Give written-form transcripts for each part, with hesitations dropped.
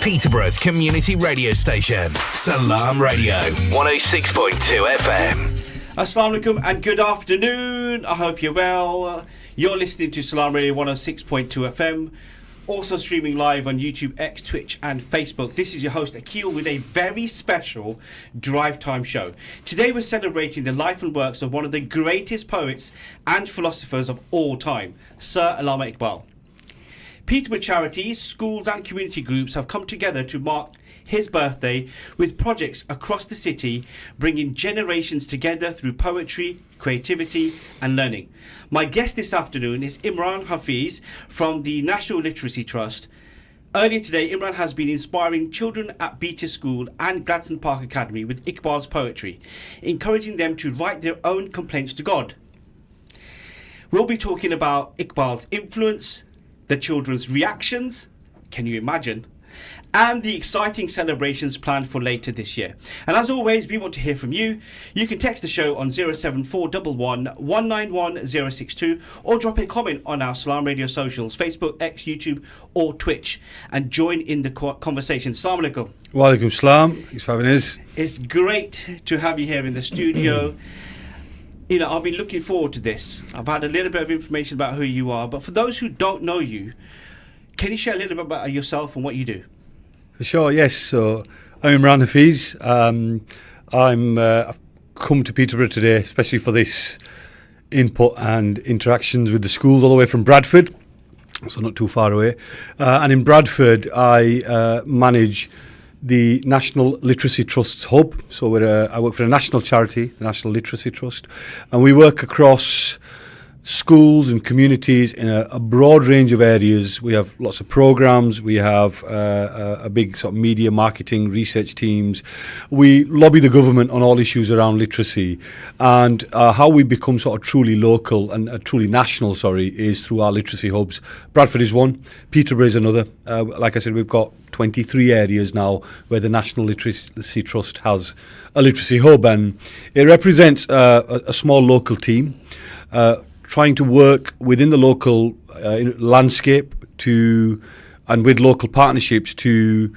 Peterborough's community radio station, Salam Radio, 106.2 FM. Assalamu alaikum and good afternoon. I hope you're well. You're listening to Salam Radio 106.2 FM. Also streaming live on YouTube, X, Twitch and Facebook. This is your host Akil with a very special drive time show. Today we're celebrating the life and works of one of the greatest poets and philosophers of all time, Sir Allama Iqbal. Peterborough charities, schools and community groups have come together to mark his birthday with projects across the city, bringing generations together through poetry, creativity and learning. My guest this afternoon is Imran Hafiz from the National Literacy Trust. Earlier today, Imran has been inspiring children at Beecher School and Gladstone Park Academy with Iqbal's poetry, encouraging them to write their own complaints to God. We'll be talking about Iqbal's influence, the children's reactions, can you imagine, and the exciting celebrations planned for later this year. And as always, we want to hear from you. You can text the show on 07411 191062 or drop a comment on our Salam Radio socials, Facebook, X, YouTube or Twitch, and join in the conversation. Assalamu alaikum. Wa alaikum salam. Thanks for having us. It's great to have you here in the studio. You know, I've been looking forward to this. I've had a little bit of information about who you are, but for those who don't know you, can you share a little bit about yourself and what you do? For sure, yes. So I'm Imran Hafiz. I've come to Peterborough today, especially for this input and interactions with the schools all the way from Bradford, so not too far away. And in Bradford, I manage the National Literacy Trust's hub. So I work for a national charity, the National Literacy Trust, and we work across schools and communities in a broad range of areas. We have lots of programs. We have a big sort of media marketing research teams. We lobby the government on all issues around literacy, and how we become sort of truly local and truly national, is through our literacy hubs. Bradford is one, Peterborough is another. Like I said, we've got 23 areas now where the National Literacy Trust has a literacy hub, and it represents a small local team trying to work within the local landscape and with local partnerships to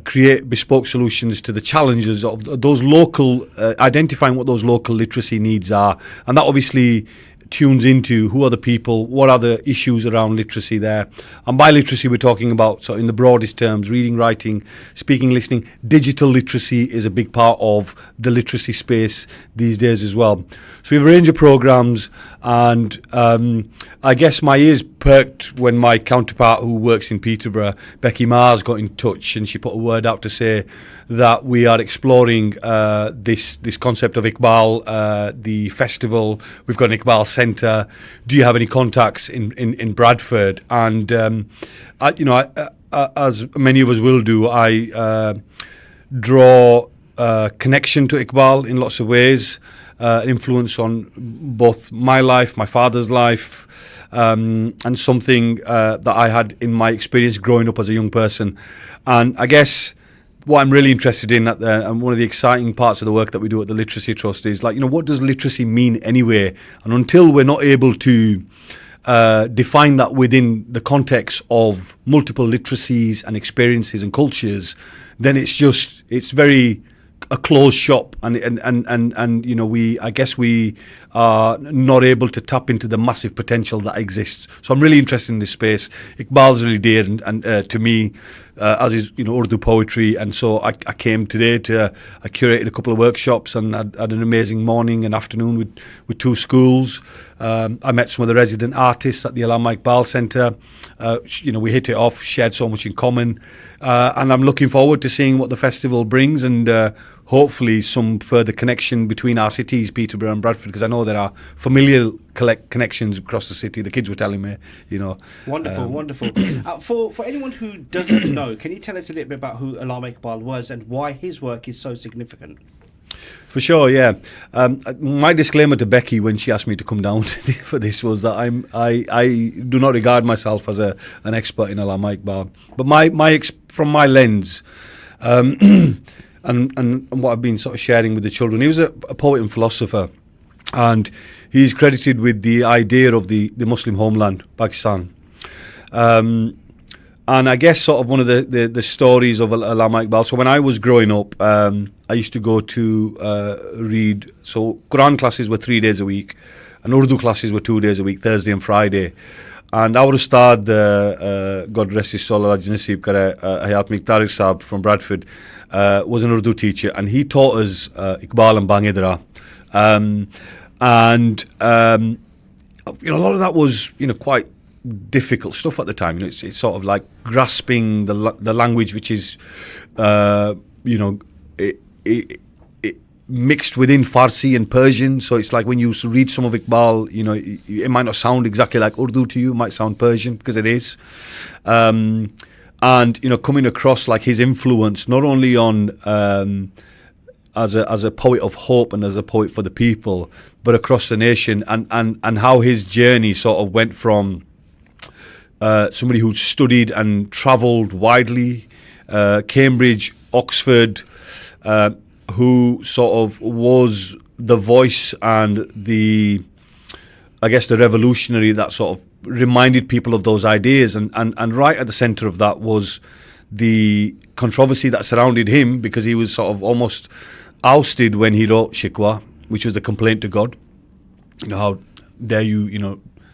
create bespoke solutions to the challenges of those local, identifying what those local literacy needs are. And that obviously tunes into who are the people, what are the issues around literacy there. And by literacy, we're talking about, so in the broadest terms, reading, writing, speaking, listening. Digital literacy is a big part of the literacy space these days as well. So we have a range of programs, and I guess my ears perked when my counterpart who works in Peterborough, Becky Mars, got in touch, and she put a word out to say that we are exploring this concept of Iqbal, the festival. We've got an Iqbal Centre. Do you have any contacts in Bradford? And as many of us will do, I draw connection to Iqbal in lots of ways, influence on both my life, my father's life, and something that I had in my experience growing up as a young person. And I guess what I'm really interested in and one of the exciting parts of the work that we do at the Literacy Trust is, what does literacy mean anyway? And until we're not able to define that within the context of multiple literacies and experiences and cultures, then it's very a closed shop, and we are not able to tap into the massive potential that exists. So I'm really interested in this space. Iqbal's really dear and to me, as is Urdu poetry, and so I came today I curated a couple of workshops and had an amazing morning and afternoon with two schools. I met some of the resident artists at the Allama Iqbal Centre. We hit it off, shared so much in common, and I'm looking forward to seeing what the festival brings, and hopefully some further connection between our cities, Peterborough and Bradford, because I know there are familial connections across the city. The kids were telling me, Wonderful. For anyone who doesn't know, can you tell us a little bit about who Allama Iqbal was and why his work is so significant? For sure, yeah. My disclaimer to Becky when she asked me to come down for this was that I do not regard myself as an expert in Allama Iqbal, but from my lens, and what I've been sort of sharing with the children, he was a poet and philosopher, and he's credited with the idea of the Muslim homeland, Pakistan. And And I guess sort of one of the stories of Allama Iqbal. So when I was growing up, I used to go to read. So Quran classes were 3 days a week, and Urdu classes were 2 days a week, Thursday and Friday. And our Ustad, God rest his soul, Alhaji Nasheed Kare, Hayat Miqtari Saab from Bradford, was an Urdu teacher, and he taught us Iqbal and Bangedra. A lot of that was, quite difficult stuff at the time. It's sort of like grasping the language, which is, it mixed within Farsi and Persian. So it's like when you read some of Iqbal, it might not sound exactly like Urdu to you. It might sound Persian, because it is. And coming across like his influence, not only on as a poet of hope and as a poet for the people, but across the nation, and how his journey sort of went from somebody who studied and travelled widely, Cambridge, Oxford, who sort of was the voice and the revolutionary that sort of reminded people of those ideas. And right at the centre of that was the controversy that surrounded him, because he was sort of almost ousted when he wrote Shikwa, which was the complaint to God. How dare you,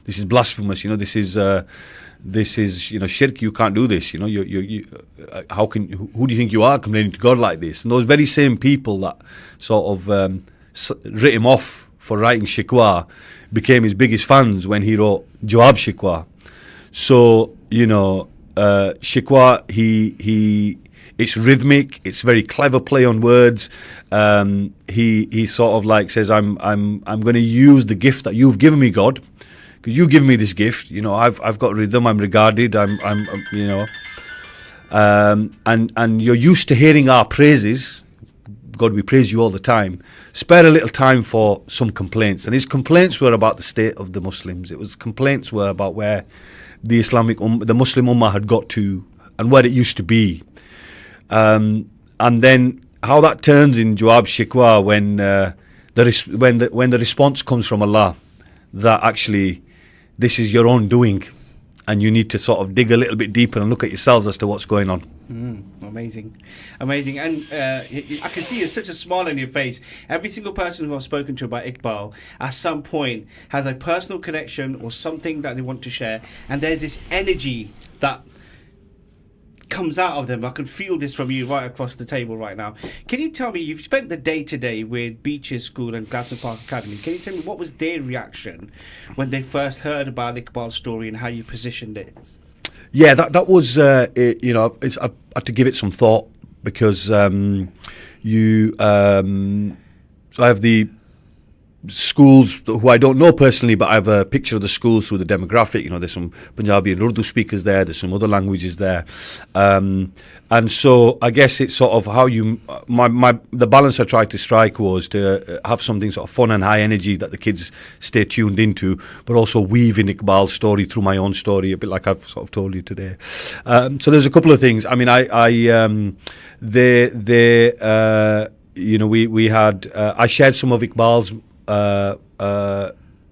this is blasphemous, this is shirk, you can't do this, who do you think you are complaining to God like this? And those very same people that sort of writ him off for writing Shikwa became his biggest fans when he wrote Jawab Shikwa. So Shikwa, he it's rhythmic, it's very clever play on words. He sort of like says, I'm going to use the gift that you've given me, God, because you give me this gift. I've got rhythm, I'm regarded, and you're used to hearing our praises. God, we praise you all the time. Spare a little time for some complaints. And his complaints were about the state of the Muslims. Complaints were about where the Muslim Ummah had got to and where it used to be. And then how that turns in Jawab Shikwa when the response comes from Allah, that actually this is your own doing, and you need to sort of dig a little bit deeper and look at yourselves as to what's going on. Amazing. And I can see such a smile on your face. Every single person who I've spoken to about Iqbal at some point has a personal connection or something that they want to share, and there's this energy that comes out of them. I can feel this from you right across the table right now. Can you tell me, you've spent the day today with Beaches School and Gladstone Park Academy. Can you tell me what was their reaction when they first heard about Iqbal's story and how you positioned it? Yeah, that was, I had to give it some thought, because so I have the schools who I don't know personally, but I have a picture of the schools through the demographic. There's some Punjabi and Urdu speakers there, there's some other languages there, and so I guess it's sort of how the balance I tried to strike was to have something sort of fun and high energy that the kids stay tuned into, but also weave in Iqbal's story through my own story, a bit like I've sort of told you today. So there's a couple of things. I mean, we had I shared some of Iqbal's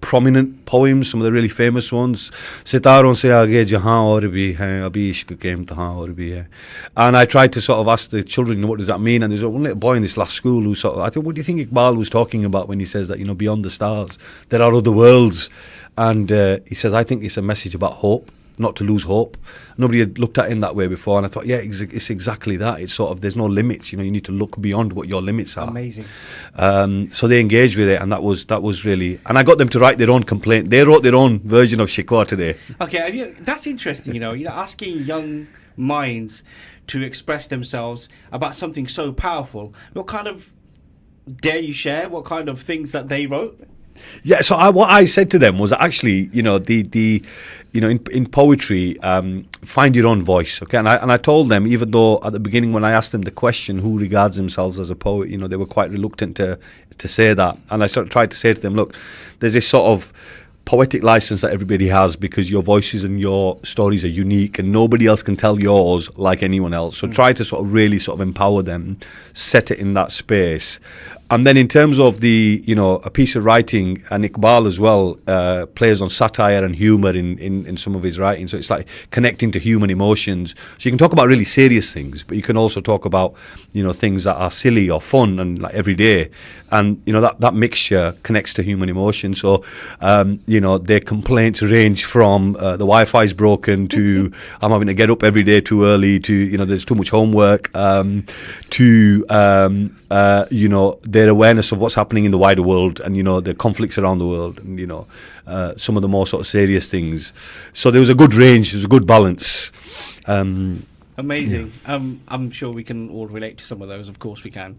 prominent poems, some of the really famous ones. Sitaron se aage jahan aur bhi hai, abhi ishq ke imtihan aur bhi hai. And I tried to sort of ask the children, what does that mean? And there's one little boy in this last school who sort of, I thought, what do you think Iqbal was talking about when he says that, beyond the stars, there are other worlds? And he says, I think it's a message about hope, not to lose hope. Nobody had looked at it in that way before, and I thought, yeah, it's exactly that. It's sort of, there's no limits. You need to look beyond what your limits are. Amazing. So they engaged with it, and that was really. And I got them to write their own complaint. They wrote their own version of Shikwa today. Okay, and that's interesting. Asking young minds to express themselves about something so powerful. What kind of dare you share? What kind of things that they wrote? Yeah, so what I said to them was actually, in poetry, find your own voice, okay? And I told them, even though at the beginning when I asked them the question, who regards themselves as a poet, they were quite reluctant to say that. And I sort of tried to say to them, look, there's this sort of poetic license that everybody has, because your voices and your stories are unique and nobody else can tell yours like anyone else. So try to sort of really sort of empower them, set it in that space. And then in terms of a piece of writing, and Iqbal as well plays on satire and humour in some of his writing. So it's like connecting to human emotions. So you can talk about really serious things, but you can also talk about, things that are silly or fun and like everyday. And, that mixture connects to human emotion. So, their complaints range from the Wi-Fi's broken to I'm having to get up every day too early to, there's too much homework to, their awareness of what's happening in the wider world and, the conflicts around the world and, some of the more sort of serious things. So there was a good range, there was a good balance. Amazing. Yeah. I'm sure we can all relate to some of those. Of course we can.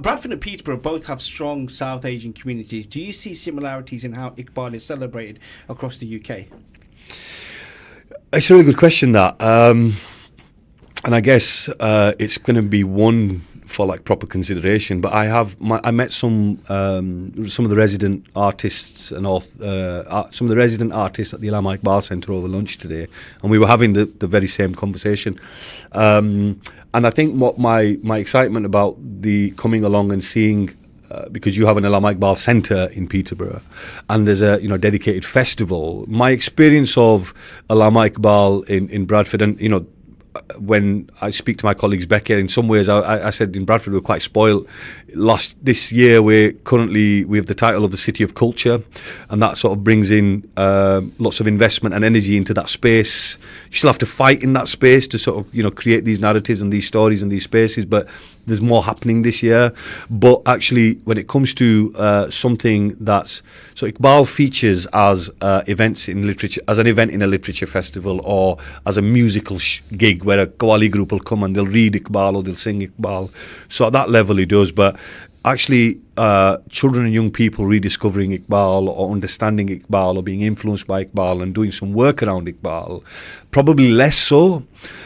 Bradford and Peterborough both have strong South Asian communities. Do you see similarities in how Iqbal is celebrated across the UK? It's a really good question, that. And I guess it's going to be one for like proper consideration, but I met some of the resident artists and some of the resident artists at the Allama Iqbal Centre over lunch today, and we were having the very same conversation. And I think what my excitement about the coming along and seeing, because you have an Allama Iqbal Centre in Peterborough, and there's a dedicated festival. My experience of Allama Iqbal in Bradford, and when I speak to my colleagues Becca, in some ways I said in Bradford we're quite spoiled. This year we have the title of the City of Culture, and that sort of brings in lots of investment and energy into that space. You still have to fight in that space to sort of create these narratives and these stories and these spaces, but there's more happening this year. But actually, when it comes to something that's so Iqbal features as events in literature, as an event in a literature festival or as a musical gig where a Qawwali group will come and they'll read Iqbal or they'll sing Iqbal. So at that level he does, but actually children and young people rediscovering Iqbal or understanding Iqbal or being influenced by Iqbal and doing some work around Iqbal, probably less so.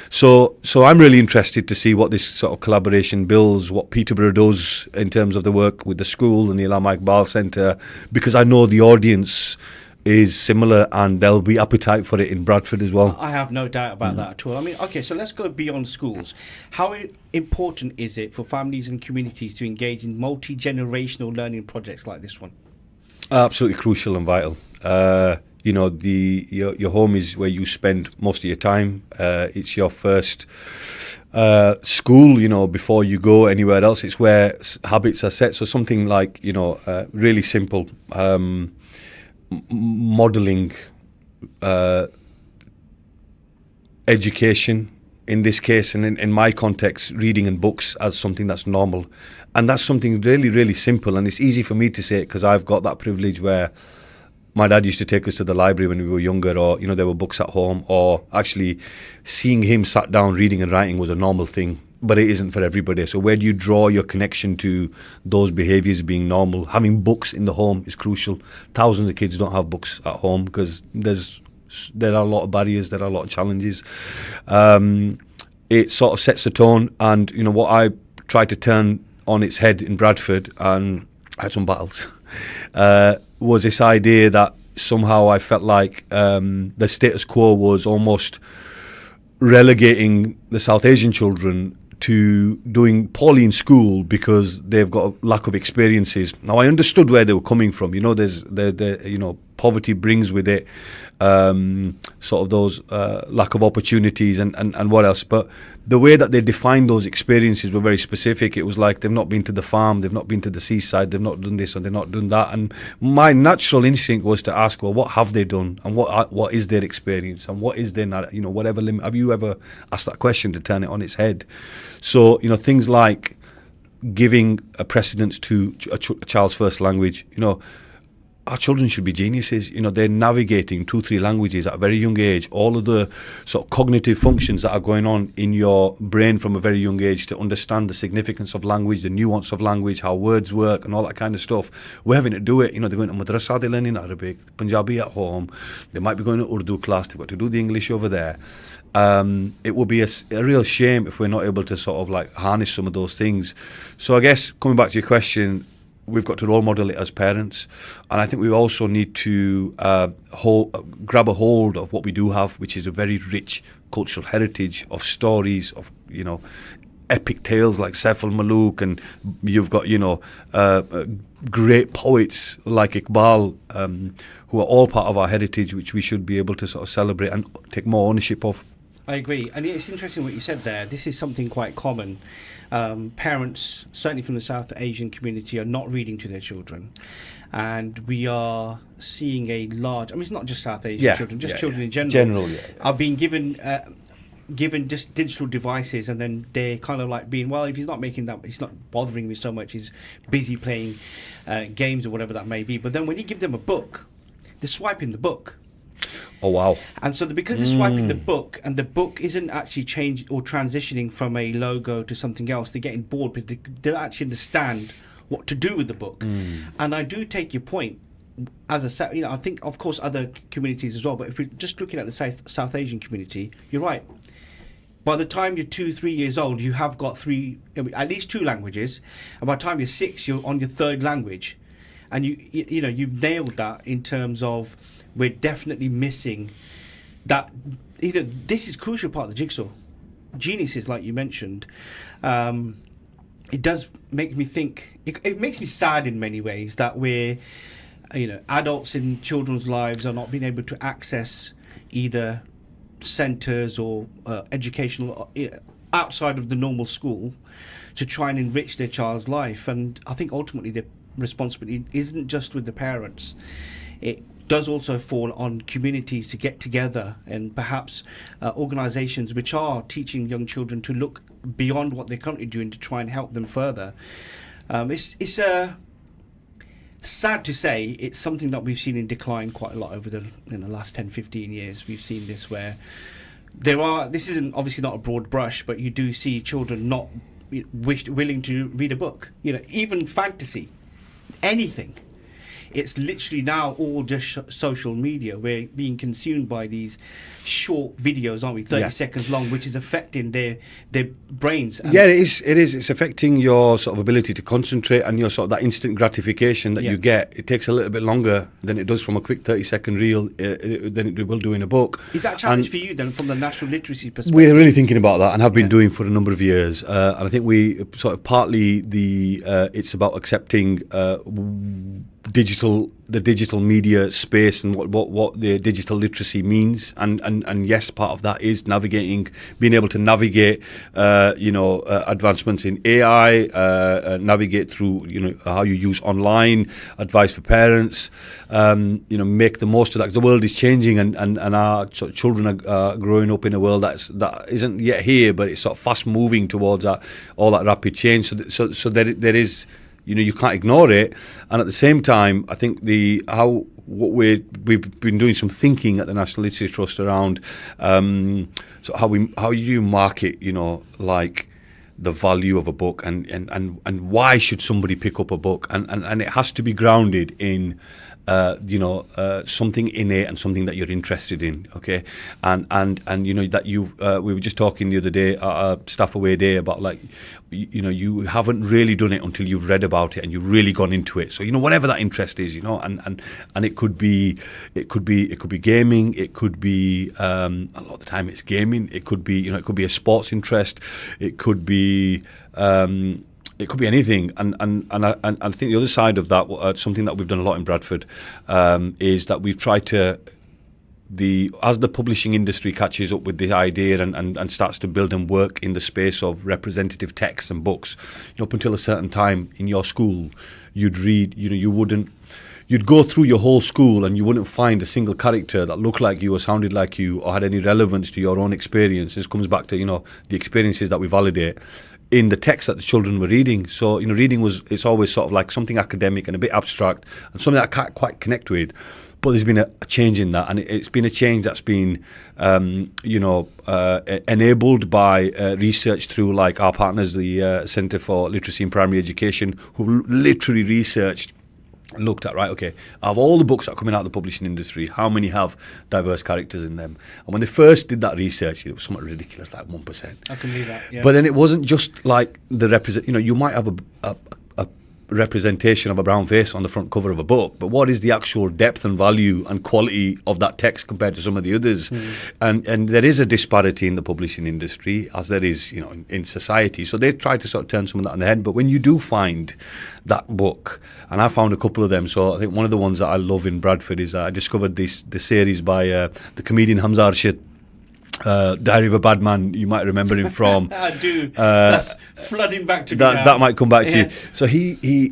So I'm really interested to see what this sort of collaboration builds, what Peterborough does in terms of the work with the school and the Allama Iqbal Centre, because I know the audience is similar and there'll be appetite for it in Bradford as well. I have no doubt about that at all. I mean, okay, so let's go beyond schools. How important is it for families and communities to engage in multi-generational learning projects like this one? Absolutely crucial and vital. Your home is where you spend most of your time. It's your first school, before you go anywhere else. It's where habits are set. So something like, really simple, modelling education, in this case, and in my context, reading and books as something that's normal. And that's something really, really simple. And it's easy for me to say it because I've got that privilege where my dad used to take us to the library when we were younger, or, there were books at home, or actually seeing him sat down reading and writing was a normal thing. But it isn't for everybody. So where do you draw your connection to those behaviours being normal? Having books in the home is crucial. Thousands of kids don't have books at home because there are a lot of barriers, there are a lot of challenges. It sort of sets the tone, and what I tried to turn on its head in Bradford, and I had some battles, was this idea that somehow I felt like the status quo was almost relegating the South Asian children to doing poorly in school because they've got a lack of experiences. Now, I understood where they were coming from. There's poverty brings with it sort of those lack of opportunities and what else. But the way that they defined those experiences were very specific. It was like they've not been to the farm, they've not been to the seaside, they've not done this and they've not done that. And my natural instinct was to ask, well, what have they done, and what is their experience, and what is their whatever limit. Have you ever asked that question to turn it on its head? So things like giving a precedence to a child's first language. Our children should be geniuses. They're navigating 2-3 languages at a very young age. All of the sort of cognitive functions that are going on in your brain from a very young age to understand the significance of language, the nuance of language, how words work and all that kind of stuff. We're having to do it. They're going to madrasa, they're learning Arabic, Punjabi at home. They might be going to Urdu class. They've got to do the English over there. It would be a real shame if we're not able to sort of like harness some of those things. So I guess coming back to your question, we've got to role model it as parents, and I think we also need to grab a hold of what we do have, which is a very rich cultural heritage of stories, of epic tales like Saif al-Muluk, and you've got, great poets like Iqbal, who are all part of our heritage, which we should be able to sort of celebrate and take more ownership of. I agree, and it's interesting what you said there. This is something quite common. Parents, certainly from the South Asian community, are not reading to their children, and we are seeing a large. I mean, it's not just South Asian children, just children in general. Are being given just digital devices, and then they're kind of like being, well, if he's not making that, he's not bothering me so much. He's busy playing games or whatever that may be. But then when you give them a book, they're swiping the book. Oh, wow. And so because they're swiping the book, and the book isn't actually changing or transitioning from a logo to something else, they're getting bored, but they don't actually understand what to do with the book. And I do take your point. As a, I think, of course, other communities as well, but if we're just looking at the South Asian community, you're right. By the time you're 2-3 years old, you have got at least 2 languages, and by the time you're 6, you're on your 3rd language. And you've nailed that in terms of we're definitely missing that. This is a crucial part of the jigsaw. Geniuses, like you mentioned, it does make me think. It makes me sad in many ways that we're, adults in children's lives are not being able to access either centres or educational outside of the normal school to try and enrich their child's life. And I think ultimately the responsibility isn't just with the parents. It does also fall on communities to get together, and perhaps organisations which are teaching young children to look beyond what they're currently doing to try and help them further. It's sad to say it's something that we've seen in decline quite a lot over the last 10-15 years. We've seen this where this isn't obviously not a broad brush, but you do see children not willing to read a book, even fantasy, anything. It's literally now all just social media. We're being consumed by these short videos, aren't we? 30 seconds long, which is affecting their brains. And it is. It's affecting your sort of ability to concentrate, and your sort of that instant gratification that you get. It takes a little bit longer than it does from a quick 30-second reel than it will do in a book. Is that a challenge for you then, from the national literacy perspective? We're really thinking about that, and have been doing for a number of years. And I think we sort of partly it's about accepting the digital media space and what the digital literacy means, and yes, part of that is being able to navigate advancements in AI, navigate through how you use online, advice for parents, make the most of that, because the world is changing, and our sort of children are growing up in a world that isn't yet here, but it's sort of fast moving towards all that rapid change. So there is. You can't ignore it, and at the same time, I think we've been doing some thinking at the National Literacy Trust around so how you market, like the value of a book, and why should somebody pick up a book, and it has to be grounded in something innate and something that you're interested in, okay, and that we were just talking the other day at a staff away day about, like, you haven't really done it until you've read about it and you've really gone into it. So whatever that interest is, and it could be gaming, it could be a lot of the time it's gaming, it could be it could be a sports interest, it could be anything, and I think the other side of that, something that we've done a lot in Bradford, is that we've tried to, as the publishing industry catches up with the idea and starts to build and work in the space of representative texts and books, up until a certain time in your school, you'd read, you'd go through your whole school and you wouldn't find a single character that looked like you or sounded like you or had any relevance to your own experience. This comes back to, the experiences that we validate in the text that the children were reading. So, reading it's always sort of like something academic and a bit abstract and something that I can't quite connect with. But there's been a change in that, and it's been a change that's been, enabled by research through, like, our partners, the Centre for Literacy in Primary Education, who literally looked at, right, okay, of all the books that are coming out of the publishing industry, how many have diverse characters in them? And when they first did that research, it was somewhat ridiculous, like 1%. I can believe that, yeah. But then it wasn't just like the you might have representation of a brown face on the front cover of a book, but what is the actual depth and value and quality of that text compared to some of the others? And there is a disparity in the publishing industry, as there is, you know, in society. So they try to sort of turn some of that on the head. But when you do find that book, and I found a couple of them, so I think one of the ones that I love in Bradford is I discovered the series by the comedian Hamza Arshid, Diary of a Bad Man. You might remember him from. I do. That's flooding back to me now. That might come back to you. So he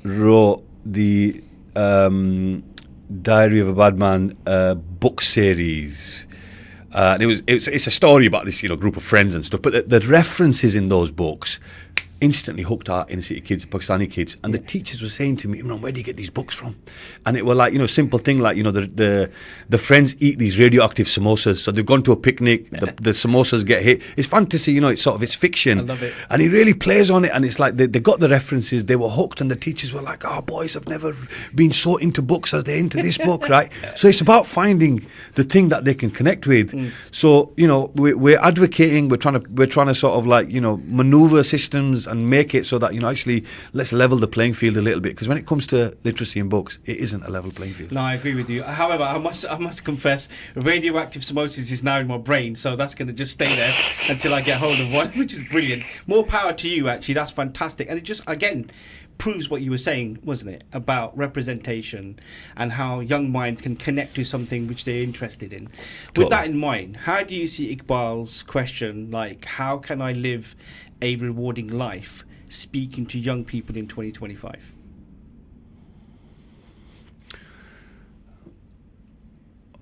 wrote the Diary of a Bad Man book series. And it's a story about this, you know, group of friends and stuff. But the references in those books instantly hooked our inner city kids, Pakistani kids, and the teachers were saying to me, "Imran, where do you get these books from?" And it were like, you know, simple thing like, you know, the friends eat these radioactive samosas, so they've gone to a picnic, the samosas get hit. It's fantasy, you know, it's fiction. I love it. And he really plays on it, and it's like they got the references, they were hooked, and the teachers were like, "Oh, boys have never been so into books as they're into this book," right? So it's about finding the thing that they can connect with. So, you know, we're advocating, we're trying to sort of like, you know, maneuver systems and make it so that, you know, actually let's level the playing field a little bit, because when it comes to literacy in books, it isn't a level playing field. No, I agree with you. However, I must confess, radioactive samosas is now in my brain, so that's going to just stay there until I get hold of one, which is brilliant. More power to you, actually. That's fantastic. And it just, again, proves what you were saying, wasn't it, about representation and how young minds can connect to something which they're interested in. Totally. With that in mind, how do you see Iqbal's question, like, how can I live a rewarding life, speaking to young people in 2025?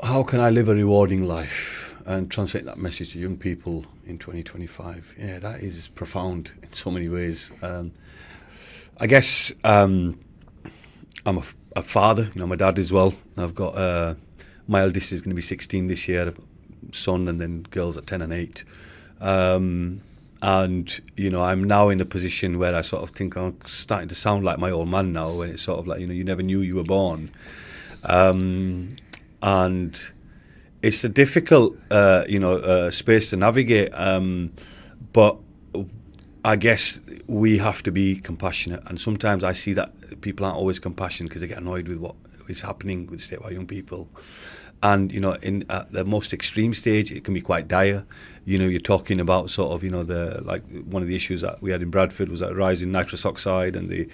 How can I live a rewarding life and translate that message to young people in 2025? Yeah, that is profound in so many ways. I guess I'm a father, you know, my dad as well. I've got my eldest is going to be 16 this year, I've got a son, and then girls at 10 and 8. And, you know, I'm now in a position where I sort of think I'm starting to sound like my old man now, when it's sort of like, you know, you never knew you were born. And it's a difficult, space to navigate. But I guess we have to be compassionate. And sometimes I see that people aren't always compassionate because they get annoyed with what is happening with the state of our young people. And, you know, at the most extreme stage, it can be quite dire. You know, you're talking about sort of, you know, one of the issues that we had in Bradford was that rise in nitrous oxide and this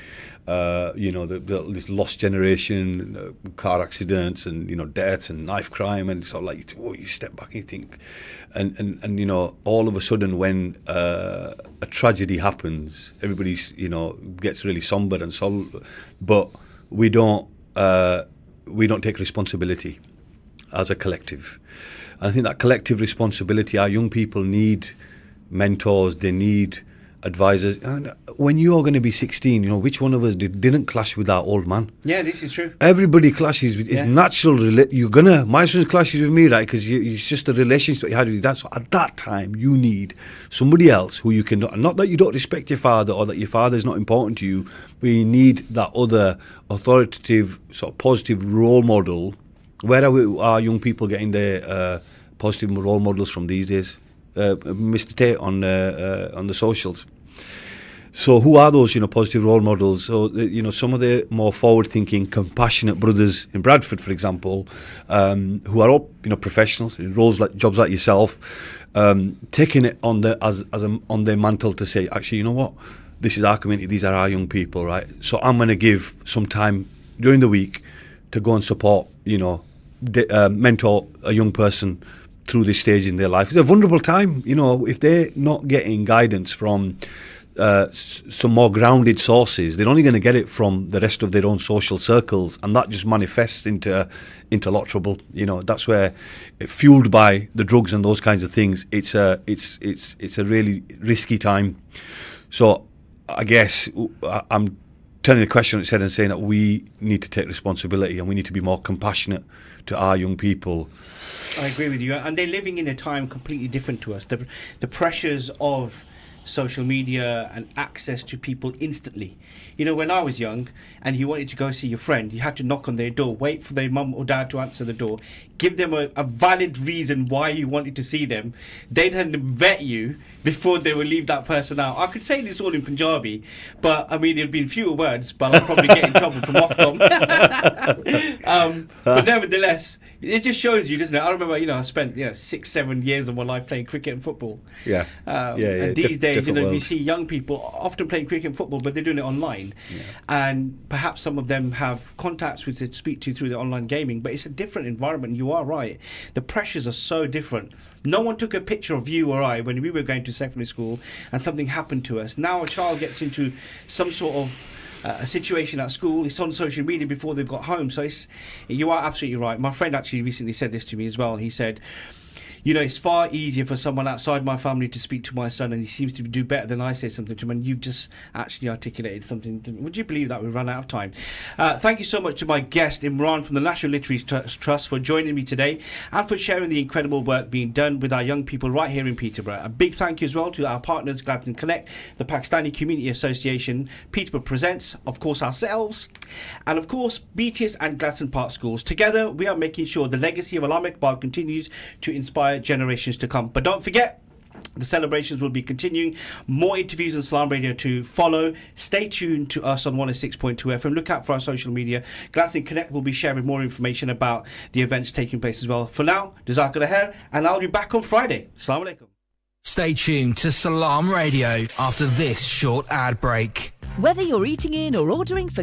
lost generation, car accidents and, you know, deaths and knife crime, and sort of like, you step back and you think, and you know, all of a sudden when a tragedy happens, everybody's, you know, gets really somber and but we don't take responsibility as a collective. And I think that collective responsibility, our young people need mentors, they need advisors. And when you're going to be 16, you know, which one of us didn't clash with our old man? Yeah, this is true. Everybody clashes with, it's natural. My son clashes with me, right? Because it's just the relationship that you had with your dad. So at that time, you need somebody else who you can, not that you don't respect your father or that your father is not important to you, but you need that other authoritative, sort of positive role model. Where are our young people getting their positive role models from these days? Mr. Tate on the socials. So who are those, you know, positive role models? So, you know, some of the more forward-thinking, compassionate brothers in Bradford, for example, who are all, you know, professionals in roles like jobs like yourself, taking it on on their mantle to say, actually, you know what, this is our community, these are our young people, right? So I'm going to give some time during the week to go and support, you know, mentor a young person through this stage in their life. It's a vulnerable time, you know, if they're not getting guidance from some more grounded sources, they're only going to get it from the rest of their own social circles, and that just manifests into a lot of trouble. You know, that's where, fueled by the drugs and those kinds of things, it's a really risky time. So I guess I'm turning the question on its head and saying that we need to take responsibility and we need to be more compassionate to our young people. I agree with you, and they're living in a time completely different to us. The pressures of social media and access to people instantly. You know, when I was young and you wanted to go see your friend, you had to knock on their door, wait for their mum or dad to answer the door, give them a valid reason why you wanted to see them. They'd had to vet you before they would leave that person out. I could say this all in Punjabi, but I mean, it'd be in fewer words, but I'll probably get in trouble from Ofcom. But nevertheless, it just shows you, doesn't it? I remember, I spent 6-7 years of my life playing cricket and football. Yeah. And these days, we world. see young people often playing cricket and football, but they're doing it online. Yeah. And perhaps some of them have contacts with to speak to through the online gaming, but it's a different environment. You are right. The pressures are so different. No one took a picture of you or I when we were going to secondary school and something happened to us. Now a child gets into some sort of a situation at school, it's on social media before they've got home. So you are absolutely right. My friend actually recently said this to me as well. He said, it's far easier for someone outside my family to speak to my son, and he seems to do better than I say something to him, and you've just actually articulated something to me. Would you believe that we've run out of time? Thank you so much to my guest, Imran from the National Literary Trust, for joining me today and for sharing the incredible work being done with our young people right here in Peterborough. A big thank you as well to our partners, Gladstone Connect, the Pakistani Community Association, Peterborough Presents, of course ourselves, and of course Beaches and Gladstone Park Schools. Together we are making sure the legacy of Alam Iqbal continues to inspire generations to come. But don't forget, the celebrations will be continuing. More interviews on Salam Radio to follow. Stay tuned to us on 106.2 FM. Look out for our social media. Gladstone Connect will be sharing more information about the events taking place as well. For now, Jazakallah khair, and I'll be back on Friday. Assalamu alaikum. Stay tuned to Salam Radio after this short ad break. Whether you're eating in or ordering for